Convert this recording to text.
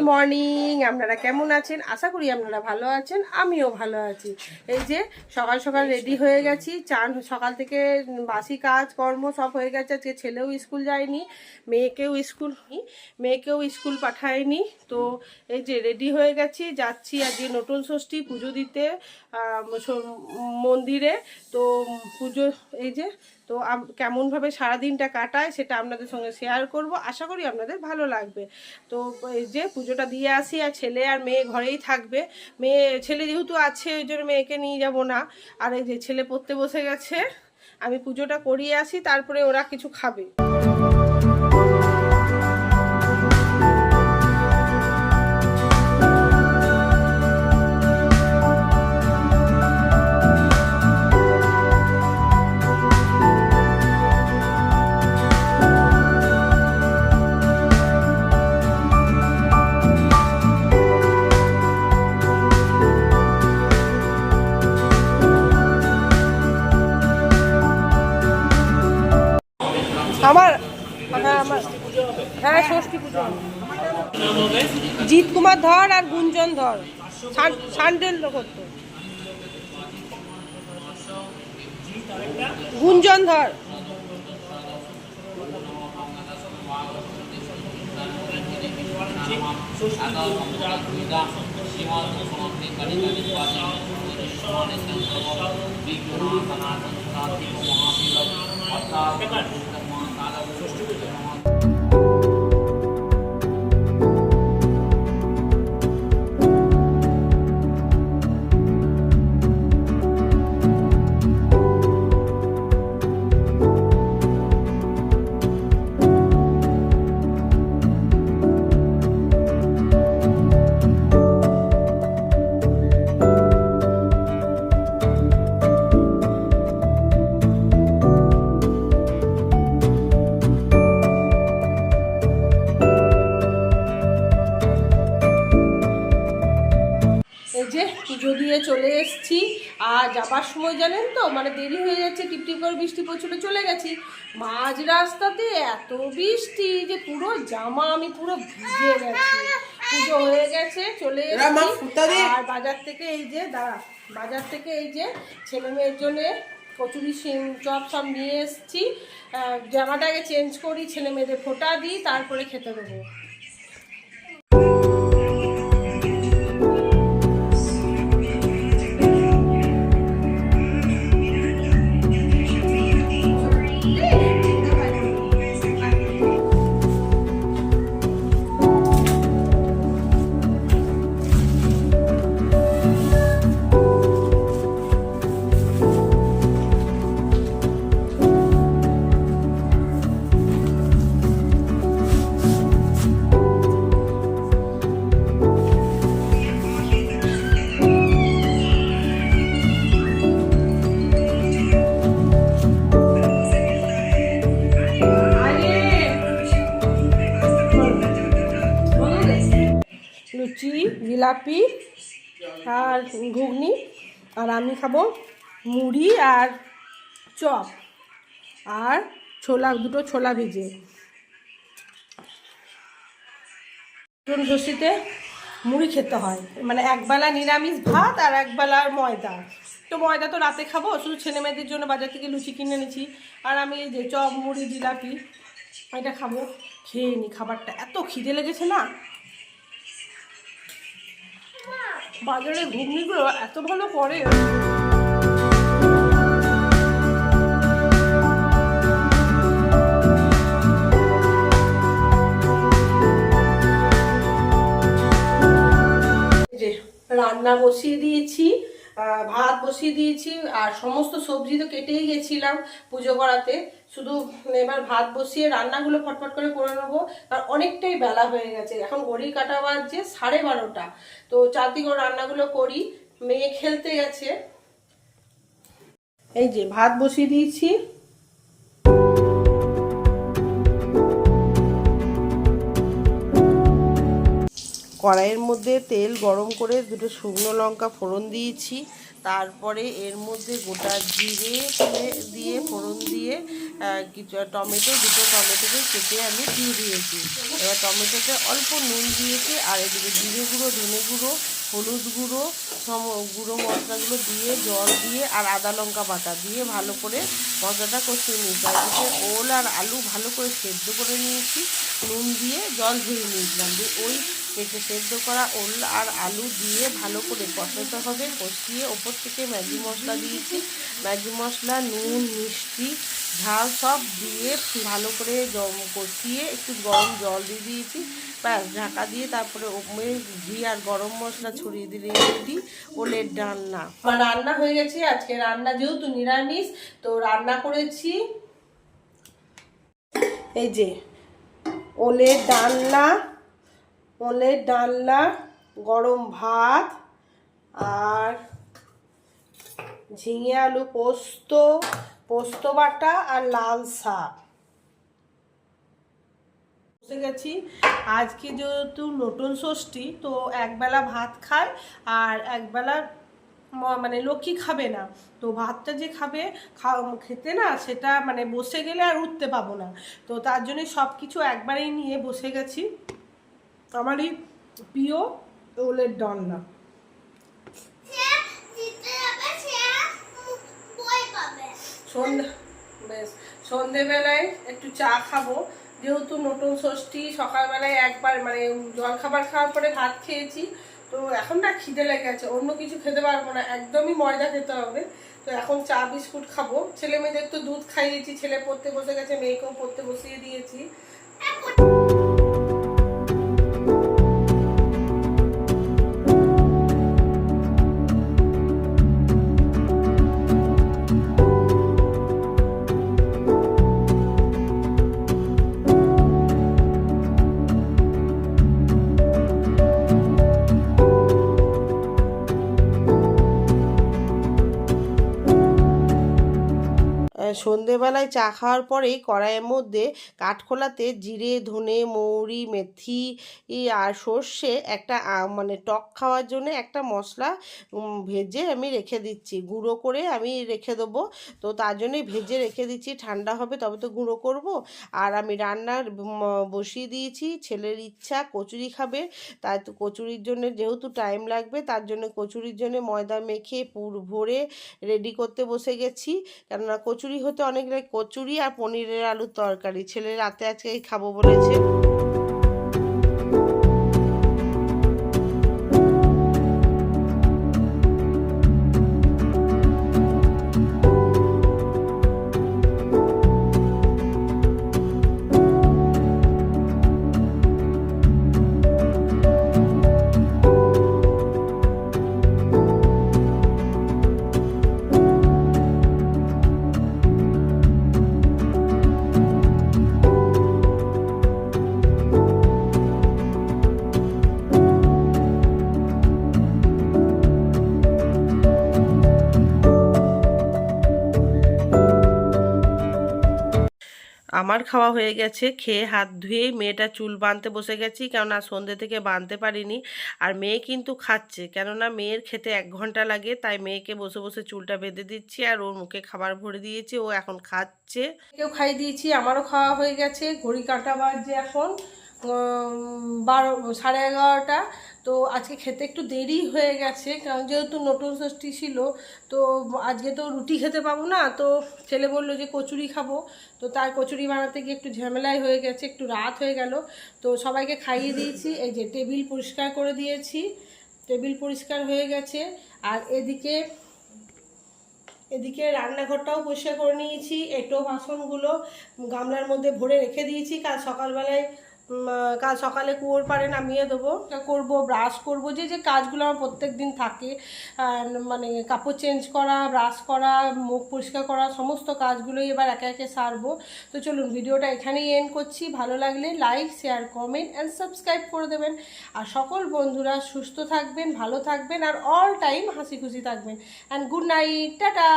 Morning. আপনারা কেমন আছেন? আশা করি আপনারা ভালো আছেন, আমিও ভালো আছি। এই যে সকাল সকাল রেডি হয়ে গেছি, চান সকাল থেকে বাসি কাজ কর্ম সব হয়ে গেছে। আজকে ছেলেও স্কুল যায়নি, মেয়েকেও স্কুল পাঠায়নি। তো এই যে রেডি হয়ে গেছি, যাচ্ছি আজকে নতুন ষষ্ঠী পুজো দিতে মন্দিরে। তো পুজো এই যে, তো কেমনভাবে সারাদিনটা কাটায় সেটা আপনাদের সঙ্গে শেয়ার করব, আশা করি আপনাদের ভালো লাগবে। তো এই যে পুজোটা দিয়ে আসি, আর ছেলে আর মেয়ে ঘরেই থাকবে। ছেলে যেহেতু আছে ওই জন্য মেয়েকে নিয়ে যাব না। আর এই যে ছেলে পড়তে বসে গেছে, আমি পুজোটা করিয়ে আসি, তারপরে ওরা কিছু খাবে। হ্যাঁ, ষষ্ঠী পুজো। জিৎ কুমার ধর আর গুঞ্জন ধর স্যান্ডেল করতো। গুঞ্জন ধর। পুজো দিয়ে চলে এসেছি, আর যাবার সময় জানেন তো মানে দেরি হয়ে যাচ্ছে, টিপটিপ করে বৃষ্টি পড়ছিল, চলে গেছি। মাঝ রাস্তাতে এত বৃষ্টি যে পুরো জামা আমি পুরো ভিজে গেছি। পুজো হয়ে গেছে, চলে এসেছি। আর বাজার থেকে এই যে ছেলে মেয়ের জন্য কচুরি চপ সব নিয়ে এসেছি। জামাটাকে চেঞ্জ করি, ছেলে মেয়েদের ফোঁটা দিই, তারপরে খেতে দেবো। লুচি, জিলাপি আর ঘুগনি, আর আমি খাবো মুড়ি আর চপ আর দুটো ছোলা ভেজে। ষষ্ঠীতে মুড়ি খেতে হয়, মানে একবেলা নিরামিষ ভাত আর একবেলা ময়দা। তো ময়দা তো রাতে খাবো, শুধু ছেলে মেয়েদের জন্য বাজার থেকে লুচি কিনে নিয়েছি। আর আমি এই যে চপ, মুড়ি, জিলাপি এটা খাবো। খেয়ে নি, খাবারটা এত খিদে লেগেছে না। বাজারে ঘুগনিগুলো এত ভালো করে। রান্না বসিয়ে দিয়েছি, ভাত বসিয়ে দিয়েছি, আর সমস্ত সবজি তো কেটেই গেছিলাম পুজো করাতে। শুধু এবার ভাত বসিয়ে রান্নাগুলো ফটফট করে নেবো, কারণ অনেকটাই বেলা হয়ে গেছে। এখন ঘড়ির কাঁটা বাজছে 12:30। তো চারদিকে রান্নাগুলো করি, মেয়ে খেলতে গেছে। এই যে ভাত বসিয়ে দিয়েছি। কড়াইয়ের মধ্যে তেল গরম করে দুটো শুকনো লঙ্কা ফোড়ন দিয়েছি, তারপরে এর মধ্যে গোটা জিরে দিয়ে ফোড়ন দিয়ে কিছু টমেটো, দুটো টমেটোকে কেটে আমি দিয়ে দিয়েছি। এবার টমেটোতে অল্প নুন দিয়েছি, আর এদিকে জিরে গুঁড়ো, ধনে গুঁড়ো, হলুদ গুঁড়ো, গুঁড়ো মশলাগুলো দিয়ে জল দিয়ে আর আদা লঙ্কা বাটা দিয়ে ভালো করে মশলাটা কষিয়ে নিয়েছি। আর এদিকে ওল আর আলু ভালো করে সেদ্ধ করে নিয়েছি, নুন দিয়ে জল ঝরিয়ে নিয়েছিলাম। দিয়ে ওই কেটে সেদ্ধ করা ওল আর আলু দিয়ে ভালো করে কষাতে হবে। কষিয়ে ওপর থেকে ম্যাগি মশলা দিয়েছি, ম্যাগি মশলা, নুন, মিষ্টি, ঝাল সব দিয়ে ভালো করে কষিয়ে একটু গরম জল দিয়ে দিয়েছি। ব্যাস ঢাকা দিয়ে তারপরে ঘি আর গরম মশলা ছড়িয়ে দিলে রেডি ওলের ডালনা। আমার রান্না হয়ে গেছে। আজকে রান্না যেহেতু নিরামিষ, তো রান্না করেছি এই যে ওলের ডালনা, গরম ভাত আর ঝিঙে আলু পোস্ত বাটা আর লাল শাক। বসে গেছি। আজকে যেহেতু নতুন ষষ্ঠী, তো একবেলা ভাত খায় আর একবেলা মানে লক্ষ্মী খাবে না। তো ভাতটা যে খেতে না, সেটা মানে বসে গেলে আর উঠতে পাবো না। তো তার জন্যই সব কিছু একবারেই নিয়ে বসে গেছি। আমারই প্রিয় ওলের ডালনা। সন্ধেবেলায় একটু চা খাবো, যেহেতু নতুন ষষ্ঠী। সকালবেলায় একবার মানে জলখাবার খাওয়ার পরে ভাত খেয়েছি, তো এখন না খিদে লেগে গেছে, অন্য কিছু খেতে পারবো না, একদমই ময়দা খেতে হবে। তো এখন চা বিস্কুট খাবো। ছেলে মেয়েদের তো দুধ খাইয়েছি, ছেলে পড়তে বসে গেছে, মেয়েকেও পড়তে বসিয়ে দিয়েছি। সন্ধেবেলায় চা খাওয়ার পরেই কড়াইয়ের মধ্যে কাঠখোলাতে জিরে, ধনে, মৌরি, মেথি আর সর্ষে একটা মানে টক খাওয়ার জন্য একটা মশলা ভেজে আমি রেখে দিচ্ছি, গুঁড়ো করে আমি রেখে দেবো। তো তার জন্যই ভেজে রেখে দিচ্ছি, ঠান্ডা হবে তবে তো গুঁড়ো করব। আর আমি রান্নার বসিয়ে দিয়েছি। ছেলের ইচ্ছা কচুরি খাবে, তাই তো কচুরির জন্য যেহেতু টাইম লাগবে, তার জন্য কচুরির জন্য ময়দা মেখে পুর ভরে রেডি করতে বসে গেছি। কেননা কচুরি হতে অনেক কচুরি আর পনিরের আলুর তরকারি ছেলে রাতে আজকেই খাবো বলেছে। আমার খাওয়া হয়ে গেছে। খেয়ে হাত ধুয়েই মেয়েটা চুল বাঁধতে বসে গেছি, কেননা সন্ধ্যে থেকে বাঁধতে পারিনি। আর মেয়ে কিন্তু খাচ্ছে, কেননা মেয়ের খেতে 1 ঘন্টা লাগে, তাই মেয়েকে বসে বসে চুলটা বেঁধে দিচ্ছি আর ওর মুখে খাবার ভরে দিয়েছি, ও এখন খাচ্ছে। কেউ খাইয়ে দিয়েছি, আমারও খাওয়া হয়ে গেছে। ঘড়ি কাঁটা বাজছে এখন 11:30। তো আজকে খেতে একটু দেরি হয়ে গেছে, কারণ যেহেতু নতুন ষষ্ঠী ছিল। তো আজকে তো রুটি খেতে পাবো না, তো ছেলে বললো যে কচুরি খাবো। তো তার কচুরি বানাতে গিয়ে একটু ঝামেলাই হয়ে গেছে, একটু রাত হয়ে গেল। তো সবাইকে খাইয়ে দিয়েছি। এই যে টেবিল পরিষ্কার করে দিয়েছি, টেবিল পরিষ্কার হয়ে গেছে। আর এদিকে রান্নাঘরটাও পরিষ্কার করে নিয়েছি। এঁটো বাসনগুলো গামলার মধ্যে ভরে রেখে দিয়েছি। কাল সকালে কুয়োর পাড়ে নামিয়ে দেবো। করবো, ব্রাশ করবো, যে কাজগুলো আমার প্রত্যেক দিন থাকে, মানে কাপড় চেঞ্জ করা, ব্রাশ করা, মুখ পরিষ্কার করা, সমস্ত কাজগুলোই এবার একে একে সারবো। তো চলুন, ভিডিওটা এখানেই এন্ড করছি। ভালো লাগলে like, share, comment and subscribe করে দেবেন। আর সকল বন্ধুরা সুস্থ থাকবেন, ভালো থাকবেন আর অল টাইম হাসি খুশি থাকবেন। And good night, tata.